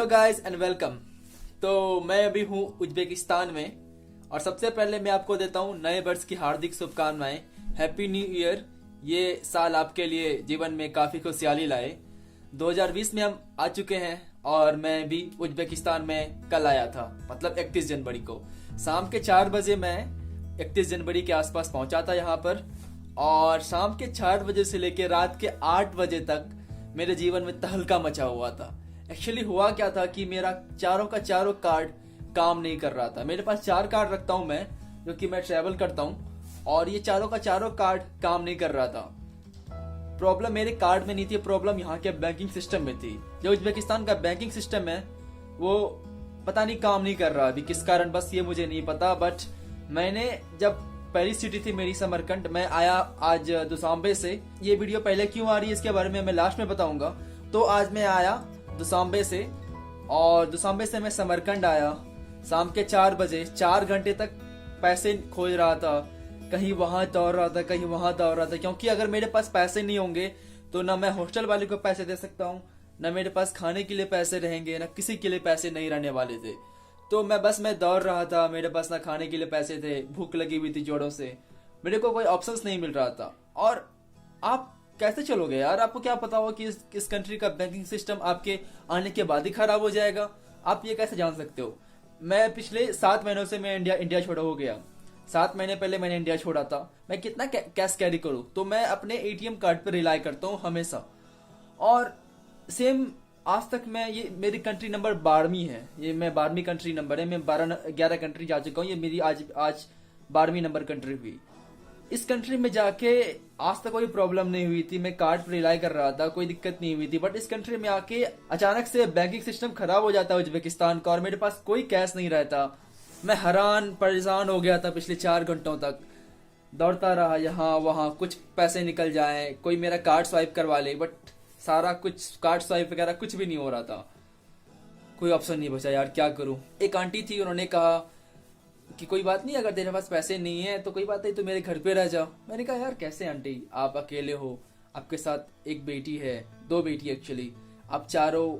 Hello guys and welcome. तो मैं अभी हूँ उज्बेकिस्तान में और सबसे पहले मैं आपको देता हूँ नए वर्ष की हार्दिक शुभकामनाएं। Happy new year. ये साल आपके लिए जीवन में काफी खुशहाली लाए। 2020 में हम आ चुके हैं और मैं भी उज्बेकिस्तान में कल आया था, मतलब 31 जनवरी को शाम के 4 बजे मैं 31 जनवरी के आसपास पहुंचा था यहाँ पर। और शाम के 4 बजे से लेकर रात के 8 बजे तक मेरे जीवन में तहलका मचा हुआ था। एक्चुअली हुआ क्या था कि मेरा चारों का चारों कार्ड काम नहीं कर रहा था। मेरे पास 4 कार्ड रखता हूँ मैं, जो कि मैं ट्रैवल करता हूँ, और ये चारों का चारों कार्ड काम नहीं कर रहा था। प्रॉब्लम मेरे कार्ड में नहीं थी, प्रॉब्लम यहाँ के बैंकिंग सिस्टम में थी। जो उज्बेकिस्तान का बैंकिंग सिस्टम है वो पता नहीं काम नहीं कर रहा अभी, किस कारण बस ये मुझे नहीं पता। बट मैंने जब पहली सिटी थी मेरी समरकंद, मैं आया आज दुशांबे से। ये वीडियो पहले क्यों आ रही है इसके बारे में मैं लास्ट में बताऊंगा। तो आज मैं आया दुशांबे से और दुशांबे से मैं समरकंद आया शाम के 4 बजे। 4 घंटे तक पैसे खोज रहा था, कहीं वहां दौड़ रहा था, कहीं वहां दौड़ रहा था, क्योंकि अगर मेरे पास पैसे नहीं होंगे तो ना मैं हॉस्टल वाले को पैसे दे सकता हूँ, ना मेरे पास खाने के लिए पैसे रहेंगे, ना किसी के लिए पैसे नहीं रहने वाले थे। तो मैं दौड़ रहा था, मेरे पास ना खाने के लिए पैसे थे, भूख लगी हुई थी जोरों से, मेरे को कोई ऑप्शंस नहीं मिल रहा था। और आप कैसे चलोगे यार? आपको क्या पता हो कि इस कंट्री का बैंकिंग सिस्टम आपके आने के बाद ही खराब हो जाएगा? आप ये कैसे जान सकते हो? मैं पिछले 7 महीनों से मैं इंडिया छोड़ा हो गया। 7 महीने पहले मैंने इंडिया छोड़ा था। मैं कितना कैश कैरी करूं? तो मैं अपने एटीएम कार्ड पर रिलाई करता हूं हमेशा। और सेम आज तक मैं, ये मेरी कंट्री नंबर 12वीं है, ये मैं 12वीं कंट्री नंबर है। मैं 11 कंट्री जा चुका हूँ, ये मेरी आज 12वीं नंबर कंट्री हुई। इस कंट्री में जाके आज तक कोई प्रॉब्लम नहीं हुई थी, मैं कार्ड पर रिलाई कर रहा था, कोई दिक्कत नहीं हुई थी। बट इस कंट्री में आके अचानक से बैंकिंग सिस्टम खराब हो जाता है उज्बेकिस्तान का, और मेरे पास कोई कैश नहीं रहता। मैं हैरान परेशान हो गया था पिछले 4 घंटों तक, दौड़ता रहा यहाँ वहाँ, कुछ पैसे निकल जाए, कोई मेरा कार्ड स्वाइप करवा ले, बट सारा कुछ कार्ड स्वाइप वगैरह कुछ भी नहीं हो रहा था। कोई ऑप्शन नहीं बचा यार, क्या करूं। एक आंटी थी, उन्होंने कहा कि कोई बात नहीं, अगर तेरे पास पैसे नहीं है तो कोई बात नहीं, तो मेरे घर पे रह जाओ। मैंने कहा यार कैसे आंटी, आप अकेले हो, आपके साथ एक बेटी है, 2 बेटी एक्चुअली, आप चारों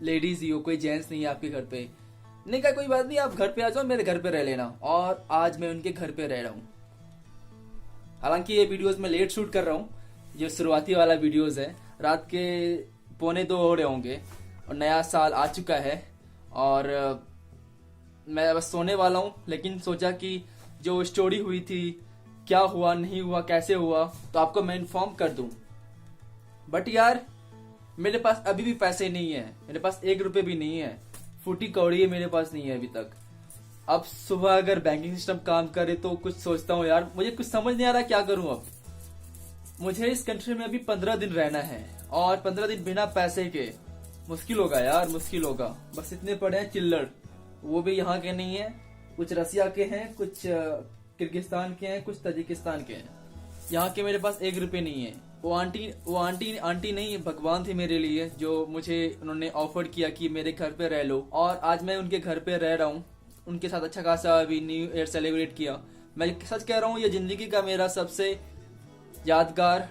लेडीज ही हो, कोई जेंट्स नहीं है आपके घर पे। नहीं कहा कोई बात नहीं, आप घर पे आ जाओ, मेरे घर पे रह लेना। और आज मैं उनके घर पे रह रहा हूँ। हालांकि ये वीडियोस मैं लेट शूट कर रहा हूँ, जो शुरुआती वाला वीडियोस है, रात के 1:45 हो रहे होंगे और नया साल आ चुका है और मैं बस सोने वाला हूँ। लेकिन सोचा कि जो स्टोरी हुई थी, क्या हुआ नहीं हुआ कैसे हुआ, तो आपको मैं इन्फॉर्म कर दूं। बट यार मेरे पास अभी भी पैसे नहीं है, मेरे पास 1 रुपए भी नहीं है, फूटी कौड़ी मेरे पास नहीं है अभी तक। अब सुबह अगर बैंकिंग सिस्टम काम करे तो कुछ सोचता हूँ यार, मुझे कुछ समझ नहीं आ रहा क्या करूँ अब। मुझे इस कंट्री में अभी 15 दिन रहना है और 15 दिन बिना पैसे के मुश्किल होगा यार, मुश्किल होगा। बस इतने पड़े हैं चिल्लर, वो भी यहाँ के नहीं है, कुछ रसिया के हैं, कुछ किर्गिस्तान के हैं, कुछ तजिकिस्तान के हैं। यहाँ के मेरे पास 1 रुपए नहीं है। वो आंटी नहीं, भगवान थे मेरे लिए, जो मुझे उन्होंने ऑफर किया कि मेरे घर पे रह लो। और आज मैं उनके घर पे रह रहा हूँ, उनके साथ अच्छा खासा अभी न्यू ईयर सेलिब्रेट किया। मैं सच कह रहा हूँ, ये जिंदगी का मेरा सबसे यादगार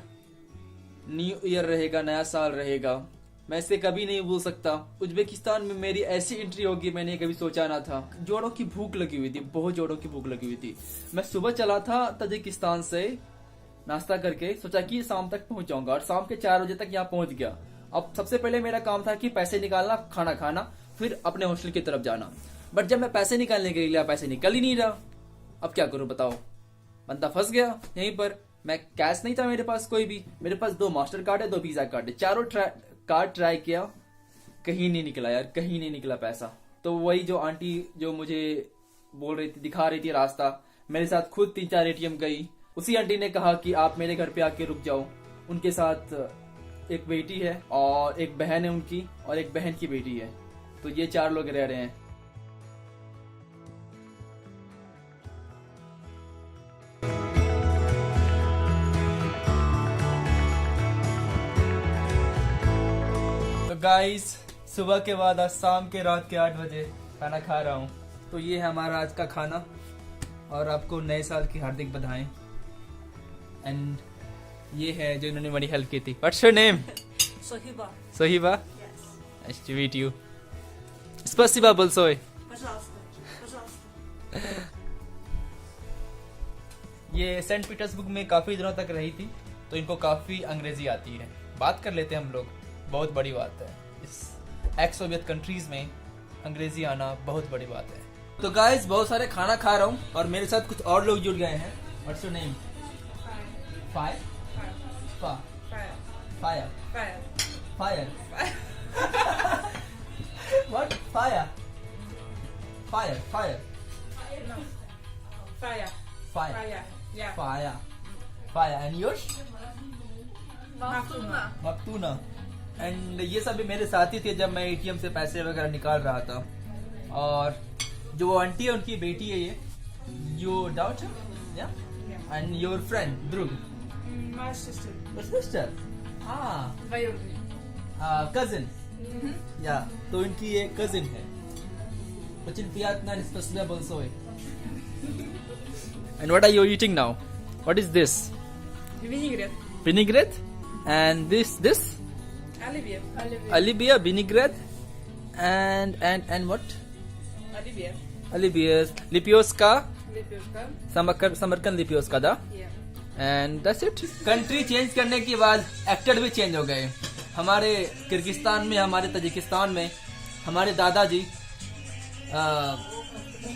न्यू ईयर रहेगा, नया साल रहेगा। मैं इसे कभी नहीं भूल सकता। उज्बेकिस्तान में मेरी ऐसी एंट्री होगी मैंने कभी सोचा ना था। जोड़ों की भूख लगी हुई थी, बहुत जोड़ों की भूख लगी हुई थी। मैं सुबह चला था तजिकिस्तान से नाश्ता करके, सोचा कि शाम तक पहुंच जाऊंगा, और शाम के 4 बजे तक यहाँ पहुंच गया। अब सबसे पहले मेरा काम था कि पैसे निकालना, खाना खाना, फिर अपने हॉस्टल की तरफ जाना। बट जब मैं पैसे निकालने के लिए, पैसे निकल ही नहीं रहा। अब क्या करूं बताओ, बंदा फंस गया यहीं पर। मैं कैश नहीं था मेरे पास कोई भी, मेरे पास 2 मास्टर कार्ड है, 2 वीजा कार्ड है, चारों कार्ड ट्राई किया, कहीं नहीं निकला यार, कहीं नहीं निकला पैसा। तो वही जो आंटी जो मुझे बोल रही थी, दिखा रही थी रास्ता, मेरे साथ खुद 3-4 एटीएम गई। उसी आंटी ने कहा कि आप मेरे घर पे आके रुक जाओ। उनके साथ एक बेटी है और एक बहन है उनकी, और एक बहन की बेटी है। तो ये 4 लोग रह रहे हैं। गाइस सुबह के बाद आज शाम के रात के 8 बजे खाना खा रहा हूँ। तो ये है हमारा आज का खाना, और आपको नए साल की हार्दिक बधाएं। एंड ये है जो इन्होंने बड़ी हेल्प की थी। What's your name? Sohiba. Sohiba. Yes. Nice to meet you. Спасибо большое. ये सेंट पीटर्सबर्ग में काफी दिनों तक रही थी, तो इनको काफी अंग्रेजी आती है। बात कर लेते हैं हम लोग, बहुत बड़ी बात है। इस एक्स सोवियत कंट्रीज में अंग्रेजी आना बहुत बड़ी बात है। तो गाइस, बहुत सारे खाना खा रहा हूँ और मेरे साथ कुछ और लोग जुड़ गए हैं। What's your name? Fire fire fire what? Fire fire fire fire fire fire and yours? Maktuna. And ये सब भी मेरे साथी थे जब मैं एटीएम से पैसे वगैरह निकाल रहा था। और जो वो आंटी है उनकी बेटी है ये, योर डॉटर या and your friend Dhruv? My sister. Sister? हाँ, कजिन या, तो इनकी ये कजिन है। Очень приятно, спасибо большое. And what are you eating now? What is this? Vinaigrette. Vinaigrette? And this? Olivia. Olivia, vinaigrette, and what? Olivia. Olivia, Lipioska, Lipioska. Samarkand लिपियोस्का दा। Yeah. And that's it. Country change करने के बाद एक्टर भी चेंज हो गए। हमारे Kyrgyzstan में, हमारे तजिकिस्तान में हमारे दादाजी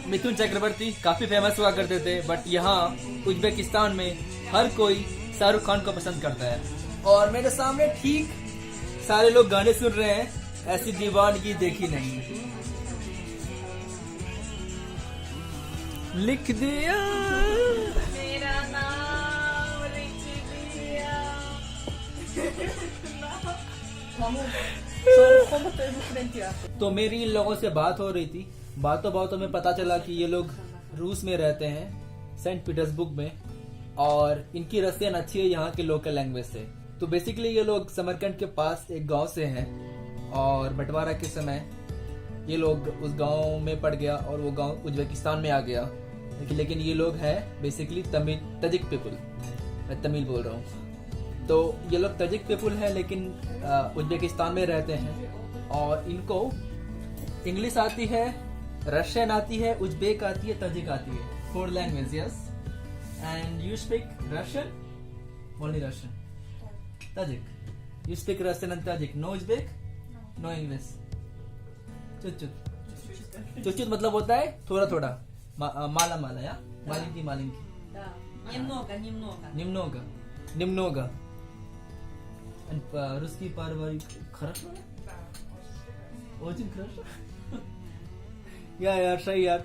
मिथुन चक्रवर्ती काफी फेमस हुआ करते थे, बट यहाँ उज्बेकिस्तान में हर कोई शाहरुख खान को पसंद करता है। और मेरे सामने ठीक सारे लोग गाने सुन रहे हैं, ऐसी दीवानगी देखी नहीं। लिख दिया मेरा नाम लिख दिया। तो मेरी इन लोगों से बात हो रही थी। बातों बातों में पता चला कि ये लोग रूस में रहते हैं, सेंट पीटर्सबर्ग में, और इनकी रसियन अच्छी है यहाँ के लोकल लैंग्वेज से। तो बेसिकली ये लोग समरकंद के पास एक गांव से हैं, और बंटवारा के समय ये लोग उस गांव में पड़ गया और वो गांव उज्बेकिस्तान में आ गया। लेकिन ये लोग हैं बेसिकली तजिक पीपल। मैं तमिल बोल रहा हूँ। तो ये लोग तजिक पीपल है, लेकिन उज्बेकिस्तान में रहते हैं। और इनको इंग्लिश आती है, रशियन आती है, उज्बेक आती है, तजिक आती है। 4 language, yes. And you speak Russian? Only Russian. Tajik? You speak Russian and Tajik? No Uzbek? No English? चुचुत मतलब होता है थोड़ा थोड़ा, माला माला या маленький маленький. Да. Немного. Немного. And русский парварик хорошо? Да. Очень хорошо. यार सही यार।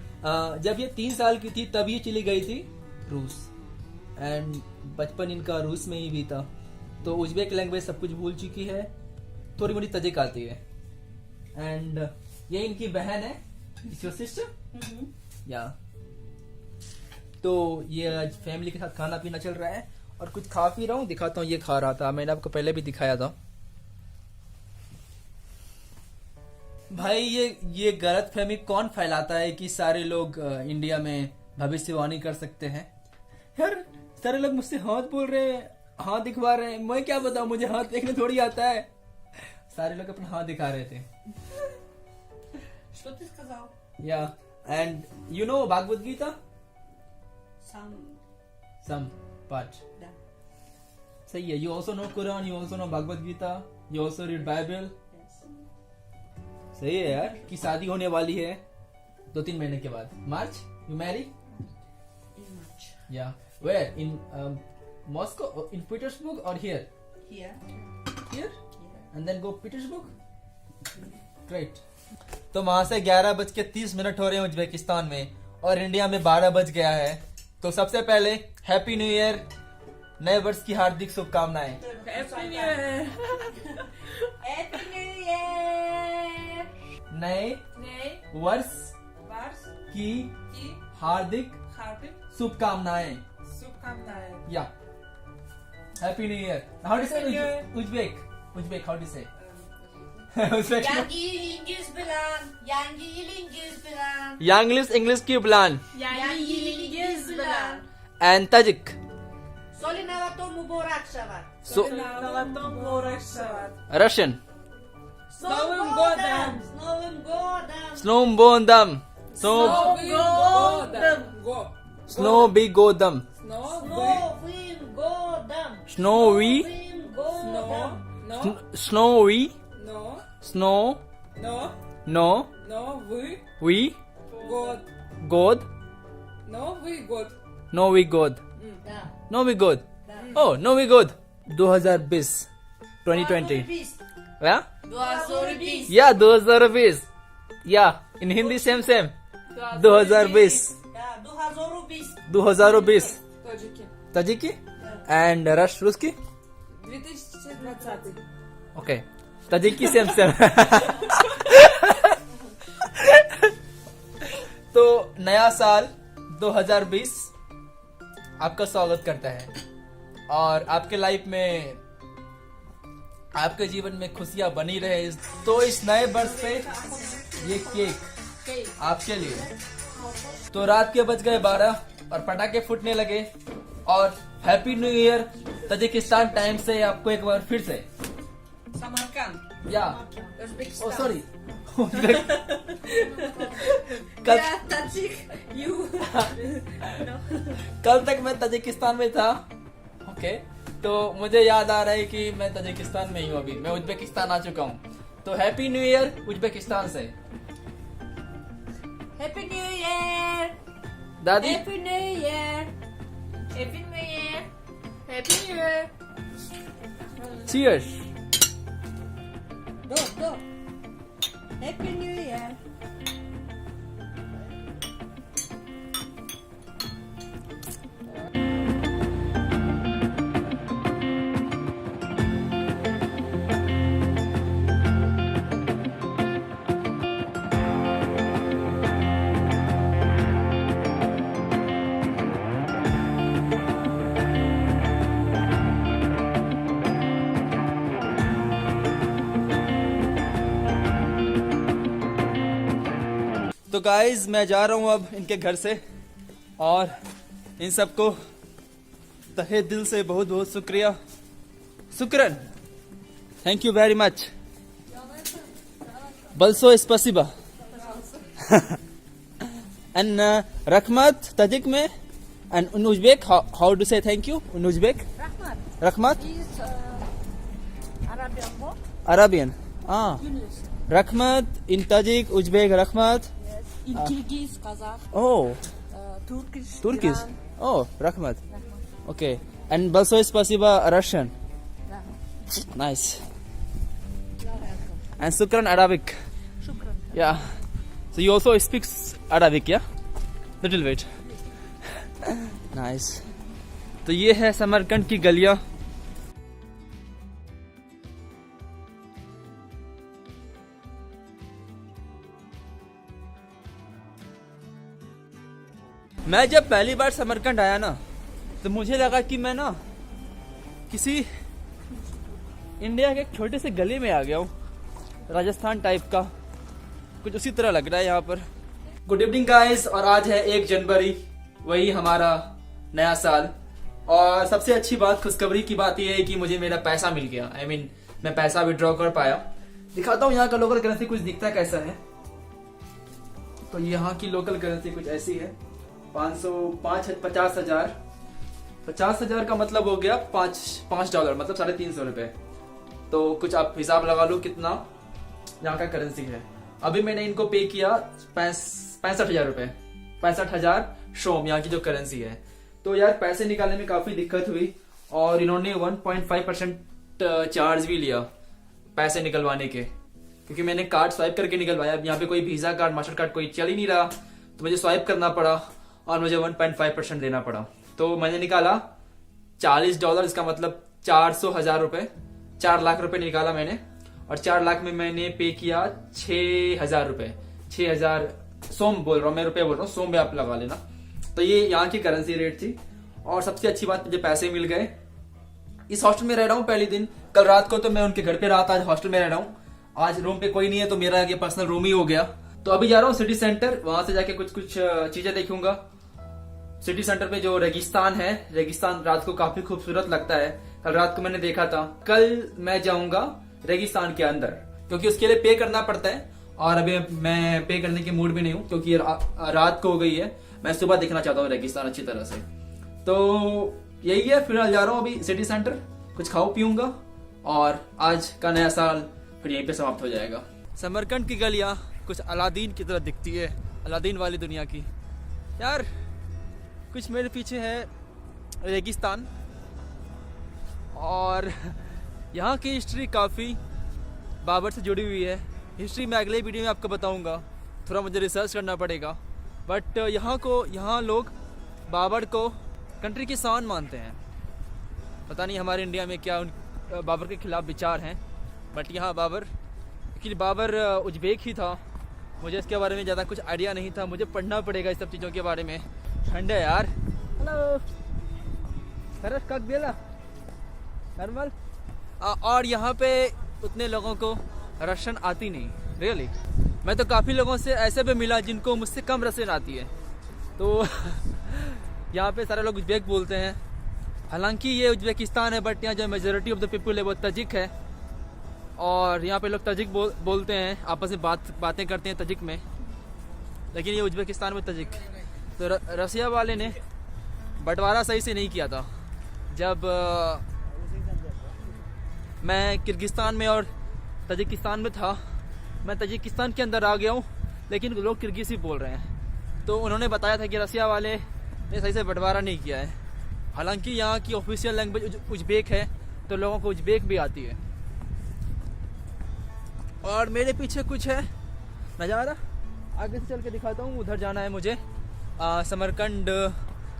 जब ये 3 साल की थी तब ये चली गई थी रूस, एंड बचपन इनका रूस में ही बीता। तो उज्बेक लैंग्वेज सब कुछ भूल चुकी है, थोड़ी मोड़ी तजिक आती है। एंड ये इनकी बहन है, योर सिस्टर या। तो ये आज फैमिली के साथ खाना पीना चल रहा है, और कुछ खा पी रहा हूँ, दिखाता हूँ। ये खा रहा था, मैंने आपको पहले भी दिखाया था। भाई ये गलत फहमी कौन फैलाता है कि सारे लोग इंडिया में भविष्यवाणी कर सकते हैं? यार सारे लोग मुझसे हाथ बोल रहे हैं, हाथ दिखवा रहे हैं, मैं क्या बताऊं, मुझे हाथ देखने थोड़ी आता है। सारे लोग अपना हाथ दिखा रहे थे। Что ты сказал? Yeah and you know Bhagavad Gita? Some part. Да. सही है। You also know Quran, you also know Bhagavad Gita, you also read Bible. Yes. सही है यार। कि शादी होने वाली है 2-3 महीने के बाद। मार्च you marry? In March. Yeah. Where? In Moscow, in Petersburg or here? Here. Here? Here. And then go Petersburg? Great. तो वहां से 11:30 हो रहे हैं उज्बेकिस्तान में, और इंडिया में 12 बज गया है। तो सबसे पहले हैप्पी न्यू ईयर, नए वर्ष की हार्दिक शुभकामनाएं। Happy New Year. Happy New Year. नए वर्ष Vars की ki हार्दिक hardik शुभकामनाएं। subkamnae. या happy new year. How do say Happy New Year. Uzbek how do say? Yangi yıl bilen, yangi yıl bilen, English की प्लान yangi yıl bilen. And Tajik Solinato muborak şavat. So Nalatom Lorak Savat. Russian С Новым годом! С Snowgodam. Snowbondam. Go. Snowbigodam. Snowgodam. Snowy. No. Snowy. No. Snow. No. No. Новый We. год. God. Новый год. Novi God. Да. Novi God. Oh, Novi God. 2020. 2020. Yeah? 2020. Yeah, 2020. Yeah. In Hindi same. 2020. Да, 2020. 2020. Таджики. Tajiki? And Ruski? 2020. Okay. Tajiki same. तो नया साल 2020 आपका स्वागत करता है और आपके life में आपके जीवन में खुशियां बनी रहे। तो इस नए वर्ष पे ये केक आपके लिए। तो रात के बज गए 12 और पटाखे फूटने लगे और happy new year Tajikistan time से आपको एक बार फिर से Самарканд. या Узбекистан. ओ सॉरी Таджик. You. कल तक मैं तजिकिस्तान में था। ओके तो मुझे याद आ रहा है कि मैं तजिकिस्तान में ही हूँ। अभी मैं उज्बेकिस्तान आ चुका हूँ। तो हैप्पी न्यू ईयर उज्बेकिस्तान से। Happy New Year. दादी Happy New Year. Happy New Year. Happy New Year. Cheers. Do. Happy New Year. तो गाइज मैं जा रहा हूँ अब इनके घर से और इन सबको तहे दिल से बहुत बहुत शुक्रिया। शुक्रन। Thank you very much. बल्सो स्पसिबा। एंड रखमत तजिक में and in Uzbek how do say thank you in Uzbek? Rahmat. रखमत Is Arabian book. Arabian. Yunus. रखमत इन तजिक उज्बेक रखमत। In Kyrgyz, Kazakh, oh Turkish. Turkish. Iran. Oh, Rahmat. Rahmat. Okay. And also spasiba Russian. Rahmat. Nice. You're welcome. And Sukran Arabic. Shukran. Yeah. So you also speak Arabic, yeah? Little bit. Nice. तो ये है समरकंद की गलियां। मैं जब पहली बार समरकंद आया ना तो मुझे लगा कि मैं ना किसी इंडिया के एक छोटे से गली में आ गया हूँ, राजस्थान टाइप का कुछ उसी तरह लग रहा है यहाँ पर। गुड इवनिंग गाइस, और आज है 1 जनवरी, वही हमारा नया साल। और सबसे अच्छी बात, खुशखबरी की बात यह है कि मुझे मेरा पैसा मिल गया। I mean, मैं पैसा विड्रॉ कर पाया। दिखाता हूँ यहाँ का लोकल करेंसी कुछ दिखता कैसा है। तो यहाँ की लोकल करेंसी कुछ ऐसी है। 50,000 का मतलब हो गया $5 मतलब $350 रुपए। तो कुछ आप हिसाब लगा लो कितना यहाँ का करेंसी है। अभी मैंने इनको पे किया 65,000 रुपए, 65,000 शोम यहाँ की जो करेंसी है। तो यार पैसे निकालने में काफी दिक्कत हुई और इन्होंने 1.5% चार्ज भी लिया पैसे निकलवाने के, क्योंकि मैंने कार्ड स्वाइप करके निकलवाया। अब यहाँ पे कोई वीजा कार्ड मास्टर कार्ड कोई चल ही नहीं रहा, तो मुझे स्वाइप करना पड़ा और मुझे 1.5% देना पड़ा। तो मैंने निकाला $40, इसका मतलब 400,000 रुपए, 4 लाख रुपए निकाला मैंने। और 4 लाख में मैंने पे किया 6,000 रुपए, 6,000 सोम बोल रहा हूँ मैं, रुपए बोल रहा हूँ, सोम भी आप लगा लेना। तो ये यहाँ की करेंसी रेट थी। और सबसे अच्छी बात, मुझे पैसे मिल गए। इस हॉस्टल में रह रहा हूँ पहले दिन, कल रात को तो मैं उनके घर पे रहा था, आज हॉस्टल में रह रहा हूँ। आज रूम पे कोई नहीं है तो मेरा ये पर्सनल रूम ही हो गया। तो अभी जा रहा हूँ सिटी सेंटर, वहां से जाके कुछ चीजें देखूंगा। सिटी सेंटर पे जो रेगिस्तान है, रेगिस्तान रात को काफी खूबसूरत लगता है। कल रात को मैंने देखा था। कल मैं जाऊंगा रेगिस्तान के अंदर, क्योंकि उसके लिए पे करना पड़ता है और अभी मैं पे करने के मूड भी नहीं हूँ क्योंकि रात को हो गई है। मैं सुबह देखना चाहता हूँ रेगिस्तान अच्छी तरह से। तो यही है, फिलहाल जा रहा हूँ अभी सिटी सेंटर, कुछ खाऊं पीऊंगा और आज का नया साल फिर यहीं पे समाप्त हो जाएगा। समरकंद की गलियां कुछ अलादीन की तरह दिखती है, अलादीन वाली दुनिया की। यार कुछ मेरे पीछे है रेगिस्तान और यहाँ की हिस्ट्री काफ़ी बाबर से जुड़ी हुई है। हिस्ट्री मैं अगले वीडियो में आपको बताऊंगा, थोड़ा मुझे रिसर्च करना पड़ेगा। बट यहाँ लोग बाबर को कंट्री की शान मानते हैं। पता नहीं हमारे इंडिया में क्या बाबर के खिलाफ विचार हैं, बट यहाँ बाबर उज्बेक ही था। मुझे इसके बारे में ज़्यादा कुछ आइडिया नहीं था, मुझे पढ़ना पड़ेगा इस सब चीज़ों के बारे में। ठंड है यार। हेलो सरस कक बेला नॉर्मल। और यहाँ पे उतने लोगों को रशियन आती नहीं, रियली। मैं तो काफ़ी लोगों से ऐसे भी मिला जिनको मुझसे कम रशियन आती है। तो यहाँ पे सारे लोग उज्बेक बोलते हैं। हालांकि ये उज्बेकिस्तान है, बट यहाँ जो मेजोरिटी ऑफ द पीपल है वो तजिक है। और यहाँ पे लोग तजिक बोलते हैं, आपस में बातें करते हैं तजिक में, लेकिन ये उज्बेकिस्तान में तजिक। तो रसिया वाले ने बंटवारा सही से नहीं किया था। जब मैं किर्गिस्तान में और तजिकिस्तान में था, मैं तजिकिस्तान के अंदर आ गया हूँ, लेकिन लोग किर्गिज़ ही बोल रहे हैं। तो उन्होंने बताया था कि रसिया वाले ने सही से बंटवारा नहीं किया है। हालांकि यहाँ की ऑफिशियल लैंग्वेज उज्बेक है, तो लोगों को उज्बेक भी आती है। और मेरे पीछे कुछ है नज़ारा, आगे से चल के दिखाता हूँ। उधर जाना है मुझे। समरकंद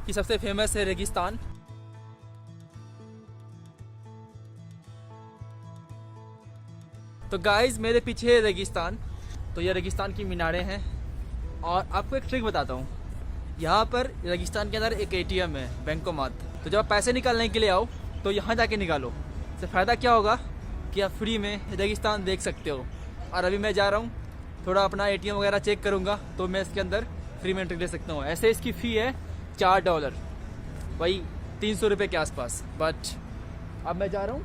की सबसे फेमस है रेगिस्तान। तो गाइज मेरे पीछे है रेगिस्तान। तो ये रेगिस्तान की मीनारें हैं। और आपको एक ट्रिक बताता हूँ, यहाँ पर रेगिस्तान के अंदर एक ATM है, बैंकोमात। तो जब आप पैसे निकालने के लिए आओ तो यहाँ जाके निकालो। इससे फ़ायदा क्या होगा कि आप फ्री में रेगिस्तान देख सकते हो। और अभी मैं जा रहा हूँ, थोड़ा अपना ATM वगैरह चेक करूँगा, तो मैं इसके अंदर फ्री में एंट्री ले सकता हूँ। ऐसे इसकी फ़ी है $4, वही 300 रुपये के आसपास। बट अब मैं जा रहा हूँ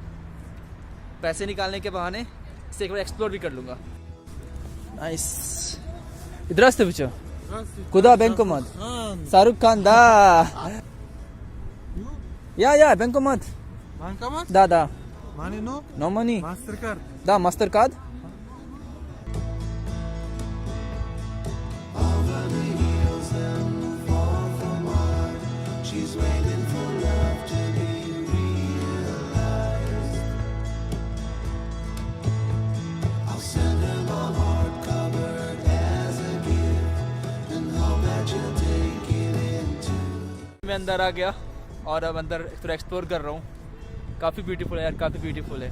पैसे निकालने के बहाने से एक बार एक्सप्लोर भी कर लूँगा। Nice. Здравствуйте. Куда банкомат? Шарух Кан, да. Я, банкомат. Bankomat? Да. Money no? No money. Mastercard. Да, MasterCard. मैं अंदर आ गया और अब अंदर थोड़ा एक्सप्लोर कर रहा हूँ। काफ़ी ब्यूटीफुल है यार, काफ़ी ब्यूटीफुल है।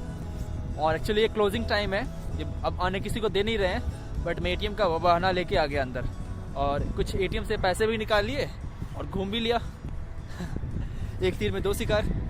और एक्चुअली ये क्लोजिंग टाइम है, ये अब आने किसी को दे नहीं रहे हैं, बट मैं ATM का बहाना लेके आ गया अंदर और कुछ ATM से पैसे भी निकाल लिए और घूम भी लिया। एक तीर में दो शिकार।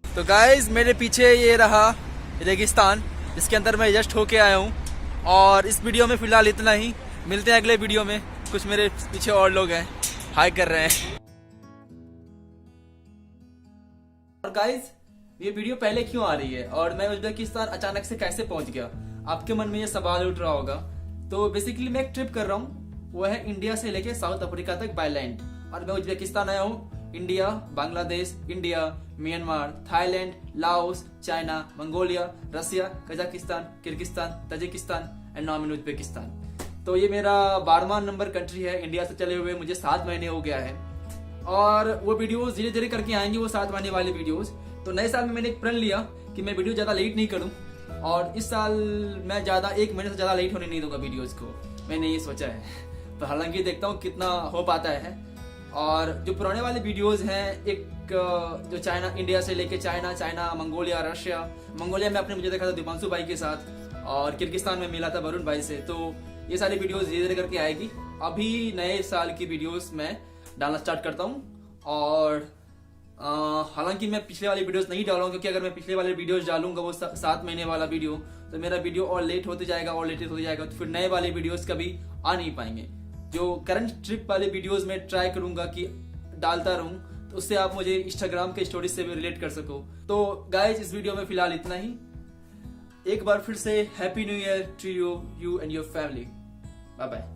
तो गाइज मेरे पीछे ये रहा रेगिस्तान, जिसके अंदर मैं जस्ट होके आया हूँ। और इस वीडियो में फ़िलहाल इतना ही, मिलते हैं अगले वीडियो में। कुछ मेरे पीछे और लोग हैं, हाई कर रहे हैं। और गाइज ये वीडियो पहले क्यों आ रही है और मैं उज्बेकिस्तान अचानक से कैसे पहुंच गया, आपके मन में ये सवाल उठ रहा होगा। तो बेसिकली मैं एक ट्रिप कर रहा हूँ, वो है इंडिया से लेके साउथ अफ्रीका तक बाय लैंड। और मैं उज्बेकिस्तान आया हूँ। India, Bangladesh, India, Myanmar, Thailand, Laos, China, Mongolia, Russia, Kazakhstan, Kyrgyzstan, Tajikistan and now in Uzbekistan. तो ये मेरा 12वां नंबर कंट्री है। इंडिया से चले हुए मुझे 7 महीने हो गया है। और वो वीडियोस धीरे धीरे करके आएंगे, वो 7 महीने वाले वीडियोस। तो नए साल में मैंने एक प्रण लिया कि मैं वीडियो ज्यादा लेट नहीं करूं, और इस साल मैं ज्यादा 1 महीने से ज्यादा लेट होने नहीं दूंगा वीडियोस को, मैंने ये सोचा है। तो हालांकि देखता हूँ कितना हो पाता है। और जो पुराने वाले वीडियोस हैं, एक जो चाइना, इंडिया से लेके चाइना, मंगोलिया, रशिया। मंगोलिया में आपने मुझे देखा था दीपांशु भाई के साथ, और किर्गिस्तान में मिला था वरुण भाई से। तो ये सारी वीडियोस धीरे धीरे करके आएगी। अभी नए साल की वीडियोस मैं डालना स्टार्ट करता हूँ। और हालांकि मैं पिछले वाली वीडियोस नहीं डालूंगा, क्योंकि अगर मैं पिछले वाले वीडियोस डालूंगा वो 7 महीने वाला वीडियो, तो मेरा वीडियो और लेट होते जाएगा और लेट होते जाएगा, तो फिर नए वाले वीडियोस कभी आ नहीं पाएंगे। जो करंट ट्रिप वाले वीडियोस में ट्राई करूंगा कि डालता रहूं, तो उससे आप मुझे इंस्टाग्राम के स्टोरीज से भी रिलेट कर सको। तो गाइज इस वीडियो में फिलहाल इतना ही। एक बार फिर से happy new year to you and your family. Bye bye.